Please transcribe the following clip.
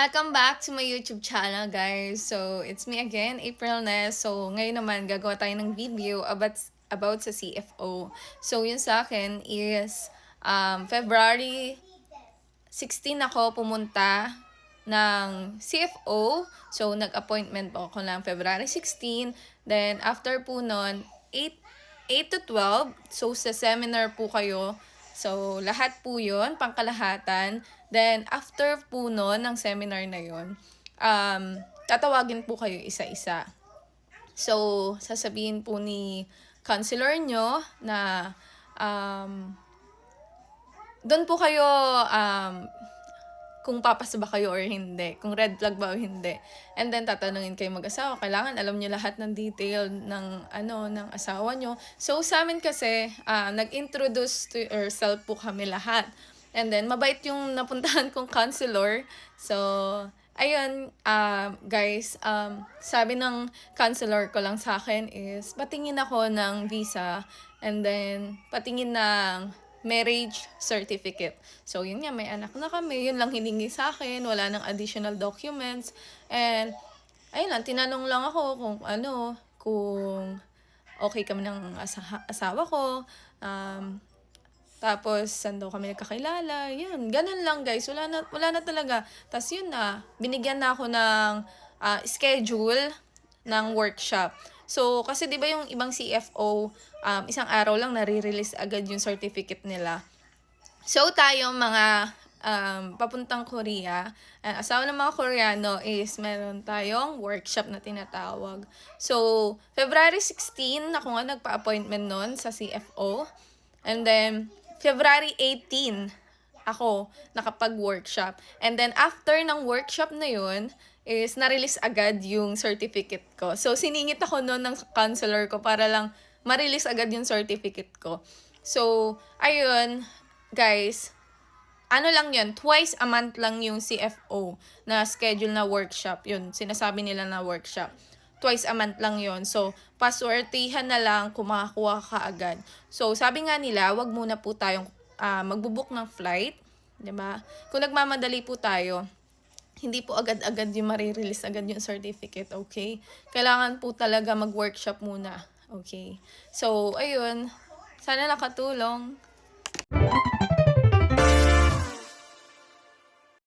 Welcome back to my YouTube channel, guys. So, it's me again, April Ness. So, ngayon naman, gagawa tayo ng video about sa CFO. So, yun sa akin is February 16 ako pumunta ng CFO. So, nag-appointment po ako ng February 16. Then, after po nun, 8 to 12. So, sa seminar po kayo. So, lahat po yun, pangkalahatan. Then, after po nun, ng seminar na yun, tatawagin po kayo isa-isa. So, sasabihin po ni counselor nyo na doon po kayo kung papasa ba kayo or hindi, kung red flag ba o hindi. And then tatanungin kayo mag-asawa, kailangan alam niyo lahat ng detail ng ng asawa niyo. So sa amin kasi nag-introduce to yourself po kami lahat. And then mabait yung napuntahan kong counselor. So ayun, guys, sabi ng counselor ko lang sa akin is patingin ako ng visa and then patingin ng marriage certificate. So, yun nga, may anak na kami. Yun lang hiningi sa akin. Wala nang additional documents. And, ayun lang, tinanong lang ako kung okay kami ng asawa ko. Tapos, saan daw kami nagkakilala. Yun, ganun lang guys. Wala na talaga. Tapos yun na, binigyan na ako ng schedule ng workshop. So, kasi 'di ba yung ibang CFO, isang araw lang nare-release agad yung certificate nila. So, tayo mga papuntang Korea, asawa ng mga Koreano is meron tayong workshop na tinatawag. So, February 16, ako nga nagpa-appointment noon sa CFO. And then, February 18, ako nakapag-workshop. And then, after ng workshop na yun, is na-release agad yung certificate ko. So, siningit ako noon ng counselor ko para lang ma-release agad yung certificate ko. So, ayun, guys, ano lang yun, twice a month lang yung CFO na schedule na workshop. Yun, sinasabi nila na workshop. Twice a month lang yun. So, paswertihan na lang kung makakuha ka agad. So, sabi nga nila, wag muna po tayong magbubook ng flight. Diba? Kung nagmamadali po tayo, hindi po agad-agad yung marirelease agad yung certificate, okay? Kailangan po talaga mag-workshop muna, okay? So, ayun. Sana nakatulong.